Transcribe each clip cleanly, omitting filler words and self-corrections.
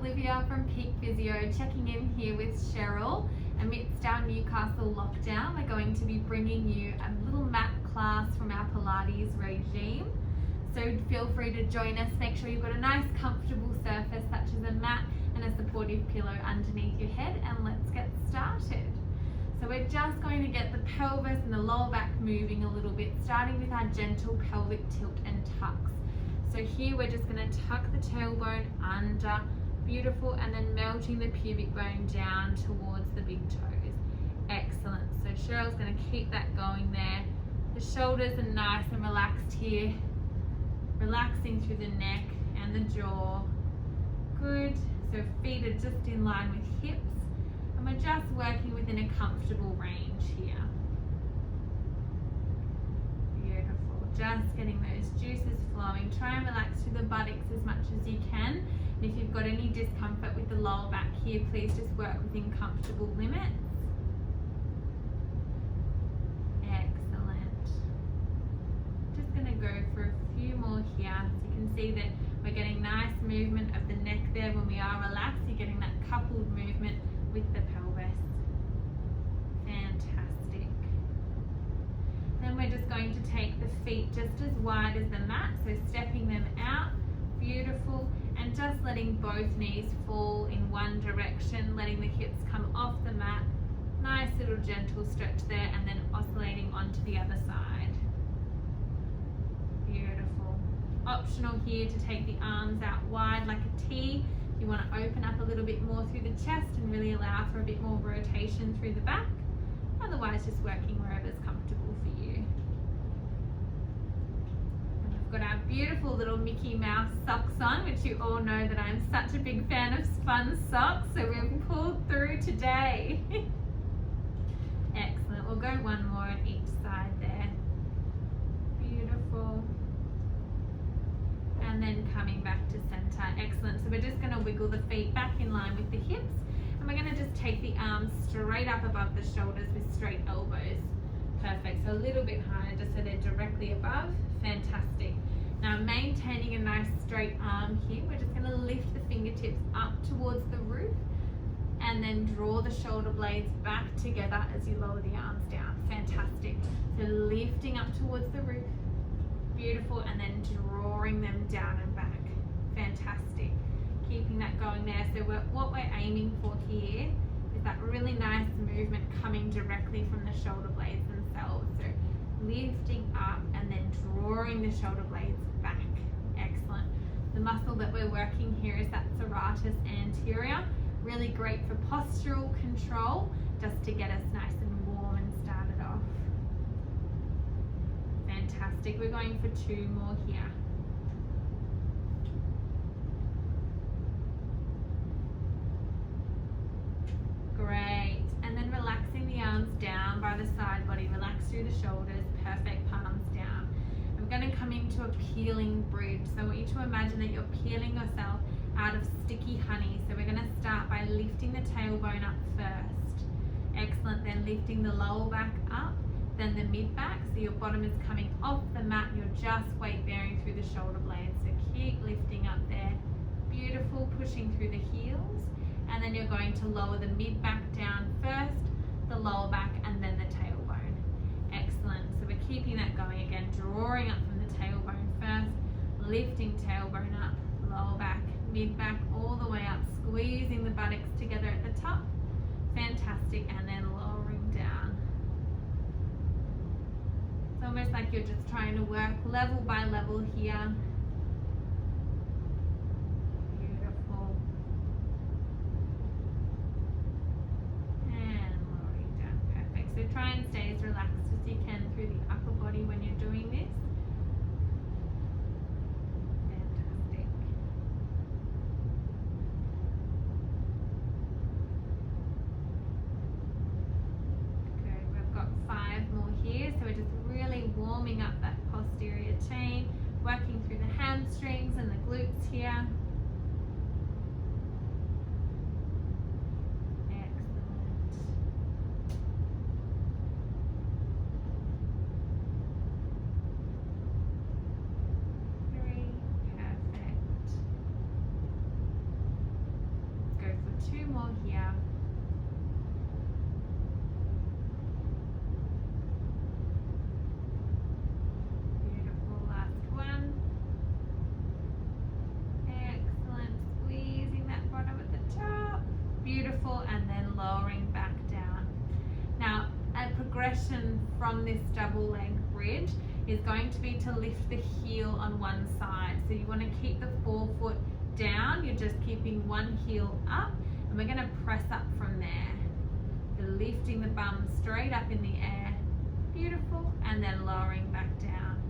Olivia from Peak Physio checking in here with Cheryl. Amidst our Newcastle lockdown, we're going to be bringing you a little mat class from our Pilates regime. So feel free to join us. Make sure you've got a nice comfortable surface such as a mat and a supportive pillow underneath your head, and let's get started. So we're just going to get the pelvis and the lower back moving a little bit, starting with our gentle pelvic tilt and tucks. So here we're just going to tuck the tailbone under, beautiful, and then melting the pubic bone down towards the big toes. Excellent. So Cheryl's going to keep that going there. The shoulders are nice and relaxed here, relaxing through the neck and the jaw. Good. So feet are just in line with hips, and we're just working within a comfortable range here. Beautiful. Just getting those juices flowing. Try and relax through the buttocks as much as you can. And if you've got any discomfort with the lower back here, please just work within comfortable limits. Excellent. Just going to go for a few more here. So you can see that we're getting nice movement of the neck there. When we are relaxed, you're getting that coupled movement with the pelvis. Fantastic. Then we're just going to take the feet just as wide as the mat, so stepping them out. Beautiful. And just letting both knees fall in one direction, letting the hips come off the mat. Nice little gentle stretch there, and then oscillating onto the other side. Beautiful. Optional here to take the arms out wide like a T. You want to open up a little bit more through the chest and really allow for a bit more rotation through the back. Otherwise, just working wherever's comfortable for you. And we've got our beautiful little Mickey Mouse socks on, which you all know that I'm such a big fan of spun socks, so we've pulled through today. Excellent. We'll go one more on each side there. Beautiful. And then coming back to center. Excellent. So we're just going to wiggle the feet back in line with the hips, and we're going to just take the arms straight up above the shoulders with straight elbows. Perfect. So a little bit higher just so they're directly above. Fantastic. Now maintaining a nice straight arm here, we're just going to lift the fingertips up towards the roof and then draw the shoulder blades back together as you lower the arms down. Fantastic. So lifting up towards the roof. Beautiful. And then drawing them down and back. Fantastic. Keeping that going there. So what we're aiming for here is that really nice movement coming directly from the shoulder blades themselves. So lifting up and then drawing the shoulder blades back. Excellent. The muscle that we're working here is that serratus anterior. Really great for postural control, just to get us nice and warm and started off. Fantastic. We're going for two more here. Great. And then relaxing the arms down by the side body. Relax through the shoulders. Perfect. Palms down. I'm going to come into a peeling bridge. So I want you to imagine that you're peeling yourself out of sticky honey. So we're going to start by lifting the tailbone up first. Excellent. Then lifting the lower back up, then the mid back. So your bottom is coming off the mat. You're just weight bearing through the shoulder blades. So keep lifting up there. Beautiful. Pushing through the heels. And then you're going to lower the mid back down first, the lower back, and then the tailbone. Excellent. So we're keeping that going again, drawing up from the tailbone first, lifting tailbone up, lower back, mid back, all the way up, squeezing the buttocks together at the top. Fantastic. And then lowering down. It's almost like you're just trying to work level by level here. Beautiful. And lowering down. Perfect. So try and stay as relaxed as you can through the upper body when you're doing this. So we're just really warming up that posterior chain, working through the hamstrings and the glutes here. Excellent. Three. Perfect. more here. Beautiful, last one. Excellent, squeezing that bottom at the top. Beautiful, and then lowering back down. Now, a progression from this double leg bridge is going to be to lift the heel on one side. So you want to keep the forefoot down, you're just keeping one heel up, and we're going to press up from there. So lifting the bum straight up in the air, beautiful, and then lowering back down.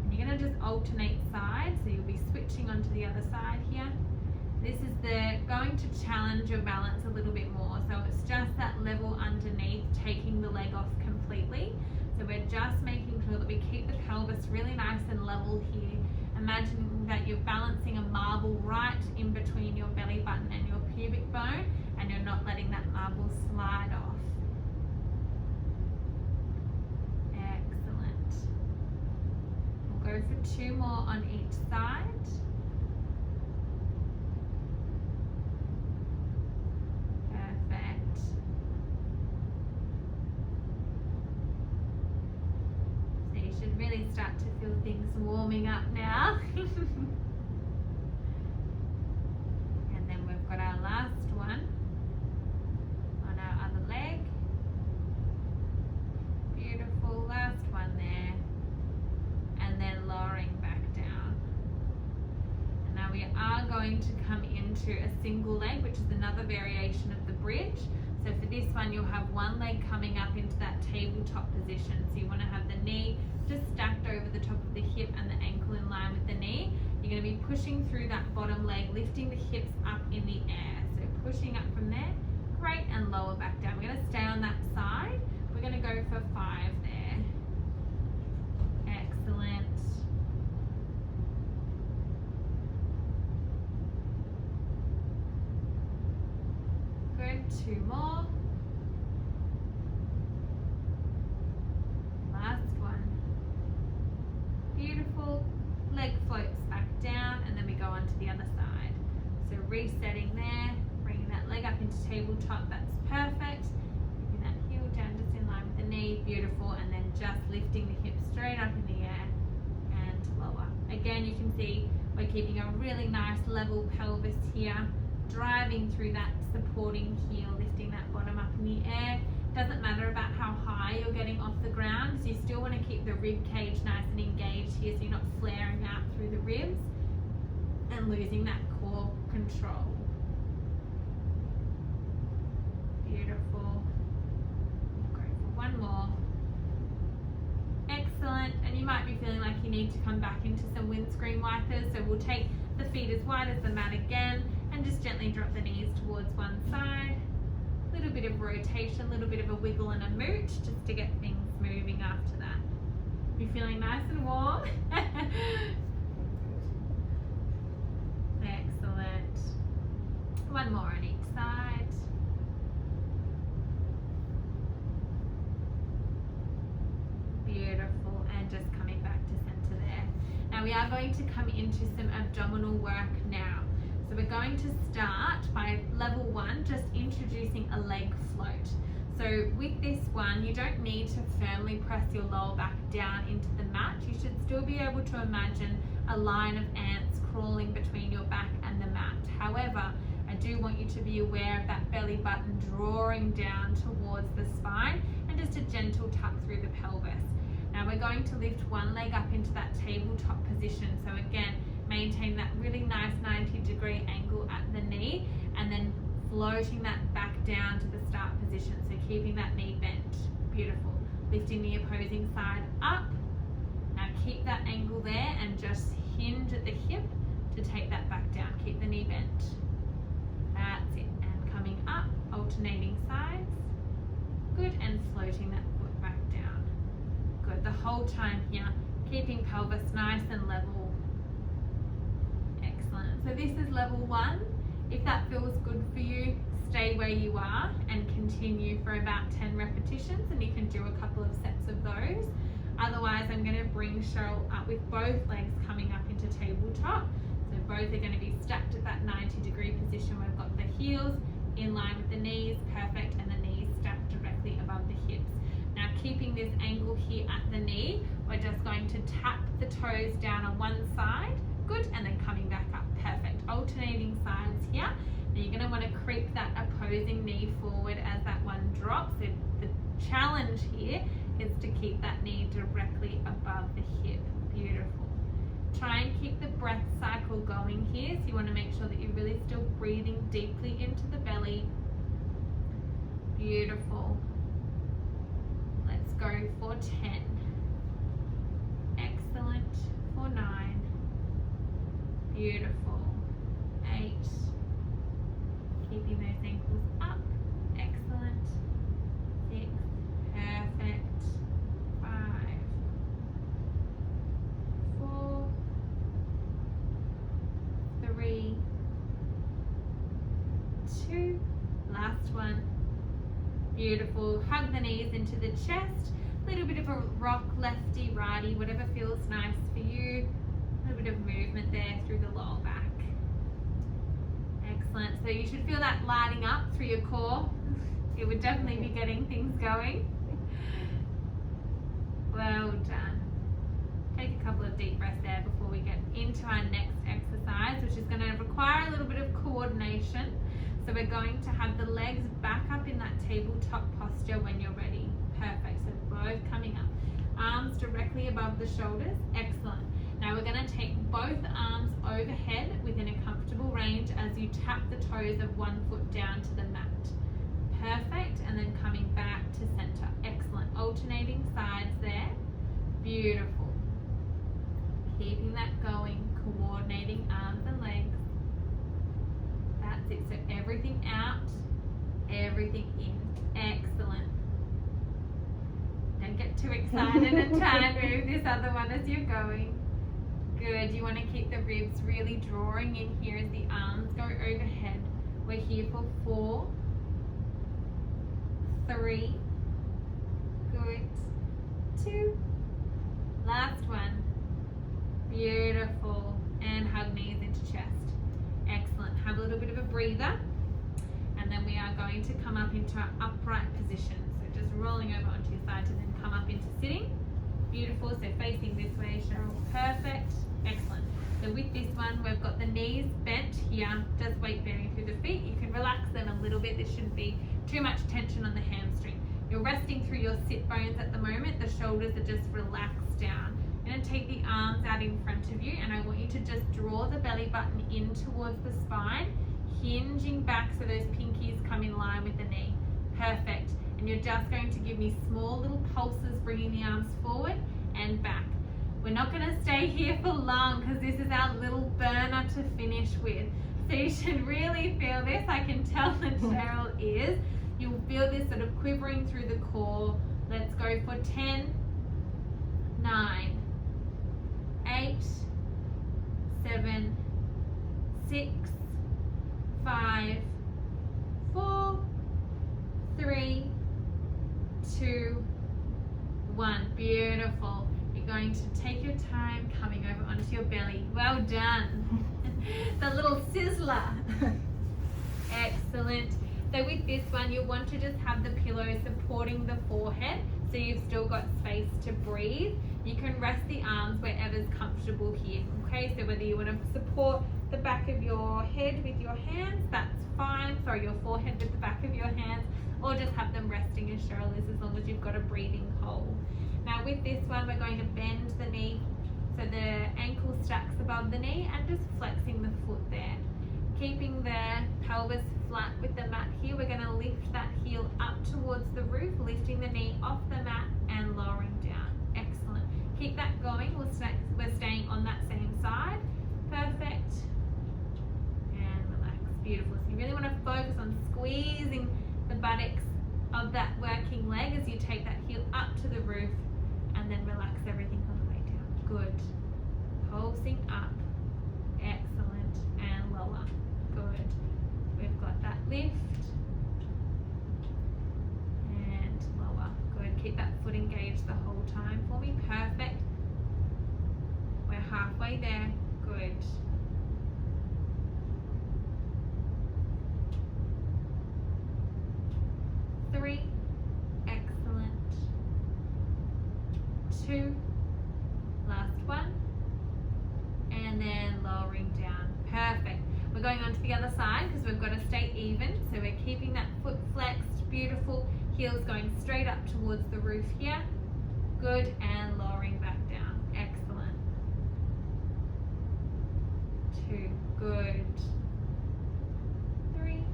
And you're going to just alternate sides, so you'll be switching onto the other side here. This is going to challenge your balance a little bit more, so it's just that level underneath, taking the leg off completely. So we're just making sure that we keep the pelvis really nice and level here. Imagine that you're balancing a marble right in between your belly button and your pubic bone, and you're not letting that marble slide off. Excellent. We'll go for 2 more on each side. Perfect. So you should really start to feel things warming up now. And then we've got our last one on our other leg. Beautiful, last one there. And then lowering back down. And now we are going to come into a single leg, which is another variation of the bridge. So for this one, you'll have one leg coming up into that tabletop position. So you want to have the knee just stacked over the top of the hip and the ankle in line with the knee. You're going to be pushing through that bottom leg, lifting the hips up in the air. So pushing up from there, great, and lower back down. We're going to stay on that side. We're going to go for 5 there. Excellent. Good, 2 more. Last one. Beautiful. Leg floats back down, and then we go on to the other side. So resetting there, bringing that leg up into tabletop, that's perfect. Keeping that heel down just in line with the knee, beautiful, and then just lifting the hips straight up in the air and lower. Again, you can see we're keeping a really nice level pelvis here, driving through that supporting heel, lifting that bottom up in the air. Doesn't matter about how high you're getting off the ground, so you still want to keep the rib cage nice and engaged here so you're not flaring out through the ribs and losing that core control. Beautiful. Go for 1 more. Excellent. And you might be feeling like you need to come back into some windscreen wipers, so we'll take the feet as wide as the mat again and just gently drop the knees towards one side. Little bit of rotation, a little bit of a wiggle and a mooch just to get things moving after that. You feeling nice and warm? Excellent. 1 more on each side. Beautiful, and just coming back to center there. Now we are going to come into some abdominal work now. So we're going to start by level 1, just introducing a leg float. So with this one, you don't need to firmly press your lower back down into the mat. You should still be able to imagine a line of ants crawling between your back and the mat. However, I do want you to be aware of that belly button drawing down towards the spine and just a gentle tuck through the pelvis. Now we're going to lift one leg up into that tabletop position. So again, maintain that really nice 90-degree angle at the knee, and then floating that back down to the start position, so keeping that knee bent. Beautiful. Lifting the opposing side up. Now keep that angle there and just hinge at the hip to take that back down. Keep the knee bent. That's it. And coming up, alternating sides. Good, and floating that foot back down. Good. The whole time here, keeping pelvis nice and level. Excellent. So this is level 1. If that feels good for you, stay where you are and continue for about 10 repetitions, and you can do a couple of sets of those. Otherwise, I'm going to bring Cheryl up with both legs coming up into tabletop. So both are going to be stacked at that 90-degree position. We've got the heels in line with knees, perfect, and the knees stacked directly above the hips. Now keeping this angle here at the knee, we're just going to tap the toes down on one side, good, and then coming back up, perfect. Alternating sides here. Now you're going to want to creep that opposing knee forward as that one drops. So the challenge here is to keep that knee directly above the hip. Beautiful. Try and keep the breath cycle going here. So you want to make sure that you're really still breathing deeply into the belly. Beautiful. Let's go for 10. Excellent. For 9. Beautiful. 8. Keeping those ankles up. Excellent. 6. Perfect. 5. 4. 3. 2. Last one. Beautiful. Hug the knees into the chest. A little bit of a rock, lefty, righty, whatever feels nice for you. A little bit of movement there through the lower back. Excellent. So you should feel that lighting up through your core. It would definitely be getting things going. Well done. Take a couple of deep breaths there before we get into our next exercise, which is going to require a little bit of coordination. So we're going to have the legs back up in that tabletop posture when you're ready. Perfect. So both coming up. Arms directly above the shoulders. Excellent. Now we're going to take both arms overhead within a comfortable range as you tap the toes of one foot down to the mat. Perfect. And then coming back to center. Excellent. Alternating sides there. Beautiful. Keeping that going. Coordinating arms and legs. That's it. So everything out, everything in. Excellent. Don't get too excited and try and move this other one as you're going. Good. You want to keep the ribs really drawing in here as the arms go overhead. We're here for 4, 3, good, 2, last one. Beautiful. And hug knees into chest. Excellent. Have a little bit of a breather, and then we are going to come up into our upright position. So just rolling over onto your side to then come up into sitting. Beautiful. So facing this way, Cheryl. Perfect. Excellent. So with this one, we've got the knees bent here, just weight bearing through the feet. You can relax them a little bit. There shouldn't be too much tension on the hamstring. You're resting through your sit bones at the moment. The shoulders are just relaxed down. You're going to take the arms out in front of you, and I want you to just draw the belly button in towards the spine, hinging back so those pinkies come in line with the knee. Perfect. And you're just going to give me small little pulses, bringing the arms forward and back. We're not going to stay here for long because this is our little burner to finish with. So you should really feel this. I can tell that Cheryl is. You'll feel this sort of quivering through the core. Let's go for 10, 9, 8, 7, 6, 5, 4, 3, 2, 1. Beautiful. You're going to take your time coming over onto your belly. Well done. The little sizzler. Excellent. So with this one, you'll want to just have the pillow supporting the forehead, so you've still got space to breathe. You can rest the arms wherever's comfortable here. Okay, so whether you want to support the back of your head with your hands, that's fine. Sorry, your forehead with the back of your hands, or just have them resting as Cheryl is, as long as you've got a breathing hole. Now with this one, we're going to bend the knee so the ankle stacks above the knee and just flexing the foot there. Keeping the pelvis flat with the mat here, we're going to lift that heel up towards the roof, lifting the knee off the mat and lowering down. Excellent. Keep that going. We're staying on that same side. Perfect. And relax. Beautiful. So you really want to focus on squeezing the buttocks of that working leg as you take that heel up to the roof, and then relax everything on the way down. Good. Pulsing up. Excellent. And lower. Good. We've got that lift. And lower. Good. Keep that foot engaged the whole time for me. Perfect. We're halfway there. Good. 2, last one, and then lowering down. Perfect. We're going on to the other side because we've got to stay even. So we're keeping that foot flexed, beautiful. Heels going straight up towards the roof here. Good, and lowering back down. Excellent. 2, good. 3.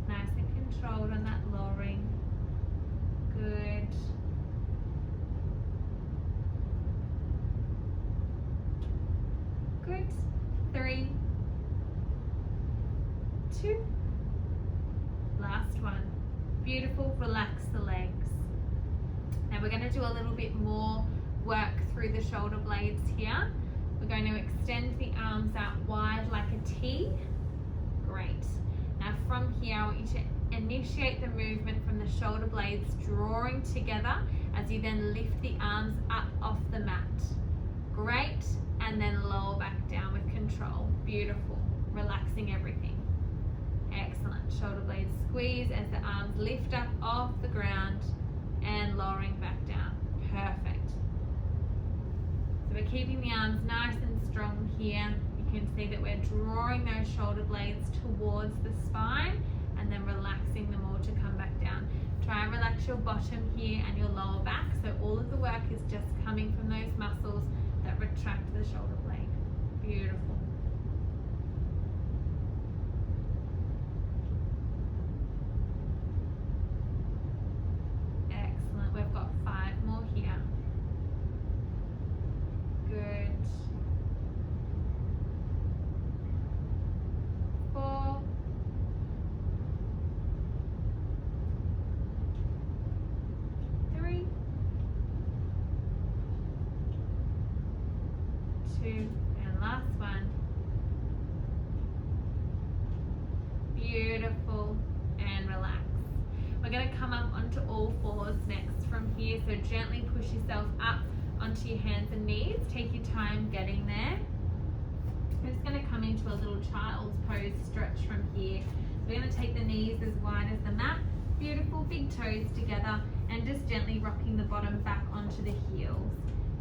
Nice and controlled on that lowering. Good. Good. 3, 2. Last one. Beautiful. Relax the legs. Now we're going to do a little bit more work through the shoulder blades here. We're going to extend the arms out wide like a T. Great. Now from here, I want you to initiate the movement from the shoulder blades drawing together as you then lift the arms up off the mat. Great. And then lower back down with control. Beautiful. Relaxing everything. Excellent. Shoulder blades squeeze as the arms lift up off the ground and lowering back down. Perfect. So we're keeping the arms nice and strong here. You can see that we're drawing those shoulder blades towards the spine and then relaxing them all to come back down. Try and relax your bottom here and your lower back, so all of the work is just coming from those muscles that retract the shoulder blade. Beautiful. Excellent. We've got 5 more here. Good. 4. 3. 2, and last one. Beautiful, and relax. We're going to come up onto all fours next from here, so gently push yourself up onto your hands and knees. Take your time getting there. We're just going to come into a little child's pose stretch from here. We're going to take the knees as wide as the mat. Beautiful, big toes together, and just gently rocking the bottom back onto the heels.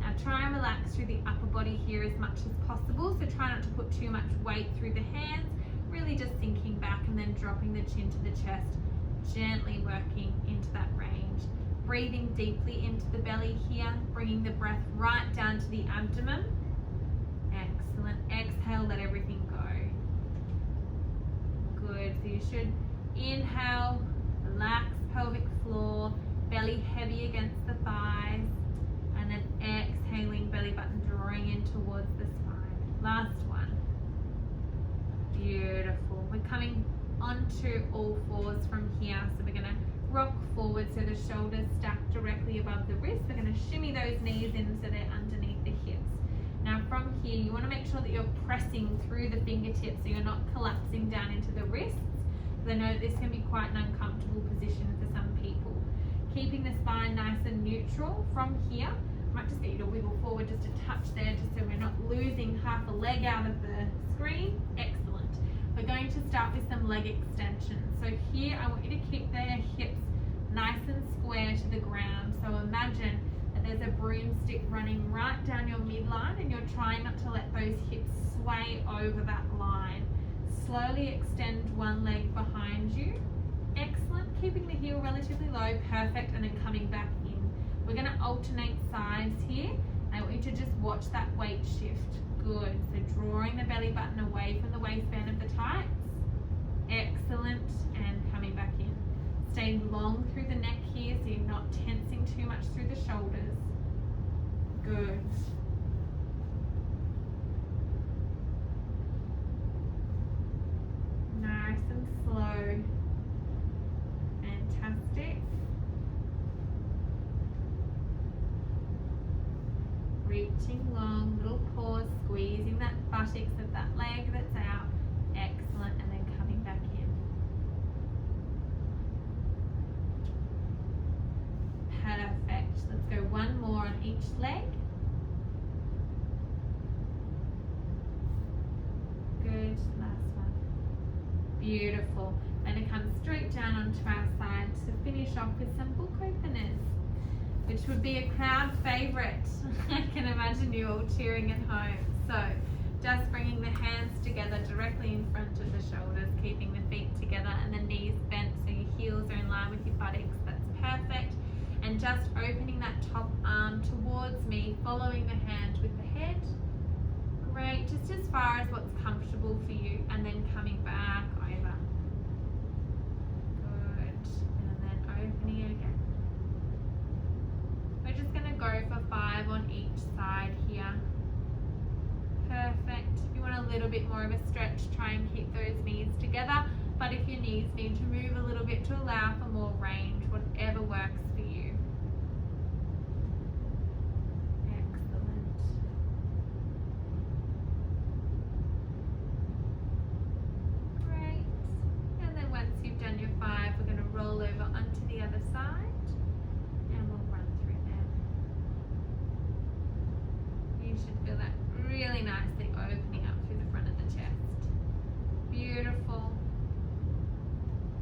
Now try and relax through the upper body here as much as possible, so try not to put too much weight through the hands, really just sinking back and then dropping the chin to the chest, gently working into that range. Breathing deeply into the belly here, bringing the breath right down to the abdomen. Excellent. Exhale, let everything go. Good. So you should inhale, relax pelvic floor, belly heavy against the thighs, and then exhaling, belly button drawing in towards the spine. Last one. Beautiful. We're coming onto all fours from here, so we're going to rock forward so the shoulders stack directly above the wrists. We're going to shimmy those knees in so they're underneath the hips. Now from here, you want to make sure that you're pressing through the fingertips so you're not collapsing down into the wrists, because I know that this can be quite an uncomfortable position for some people. Keeping the spine nice and neutral from here. I might just get you to wiggle forward just a touch there, just so we're not losing half a leg out of the screen. Excellent. We're going to start with some leg extensions. So here I want you to keep their hips nice and square to the ground. So imagine that there's a broomstick running right down your midline and you're trying not to let those hips sway over that line. Slowly extend one leg behind you. Excellent. Keeping the heel relatively low. Perfect. And then coming back in. We're going to alternate sides here. I want you to just watch that weight shift. Good. So drawing the belly button away from the waistband of the tights. Excellent. And coming back in. Stay long through the neck here so you're not tensing too much through the shoulders. Good. Nice and slow. Fantastic. Reaching long, little pause, squeezing that buttocks of that leg that's out. Excellent. And then coming back in. Perfect. Let's go one more on each leg. Good. Last one. Beautiful. Then it comes straight down onto our side to finish off with some book openers, which would be a crowd favourite. I can imagine you all cheering at home. So just bringing the hands together directly in front of the shoulders, keeping the feet together and the knees bent so your heels are in line with your buttocks. That's perfect. And just opening that top arm towards me, following the hand with the head. Great, just as far as what's comfortable for you, and then coming back over. Good, and then opening it again. We're just going to go for 5 on each side here. Perfect. If you want a little bit more of a stretch, try and keep those knees together. But if your knees need to move a little bit to allow for more range, whatever works for you. Excellent. Great. And then once you've done your 5, we're going to roll over onto the other side. And we'll run through them. You should feel that really nicely opening up through the front of the chest. Beautiful.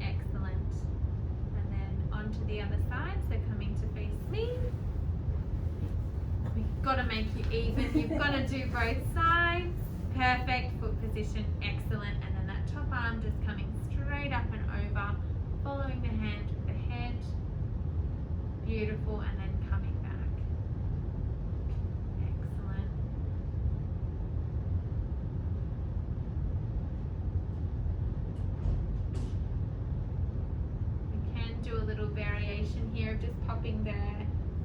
Excellent. And then onto the other side, so coming to face me. We've got to make you even. You've got to do both sides. Perfect. Foot position. Excellent. And then that top arm just coming straight up and over, following the hand with the head. Beautiful. And then coming back. Excellent. Do a little variation here of just popping the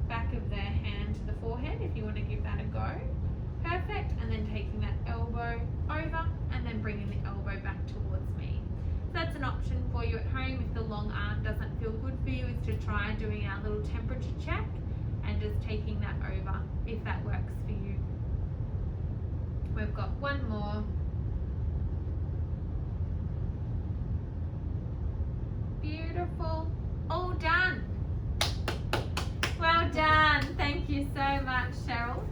back of the hand to the forehead if you want to give that a go. Perfect. And then taking that elbow over and then bringing the elbow back towards me. So that's an option for you at home if the long arm doesn't feel good for you, is to try doing our little temperature check and just taking that over if that works for you. We've got one more. Beautiful. All done. Well done. Thank you so much, Cheryl,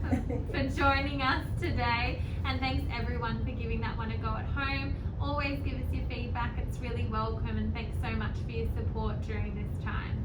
for joining us today. And thanks everyone for giving that one a go at home. Always give us your feedback. It's really welcome. And thanks so much for your support during this time.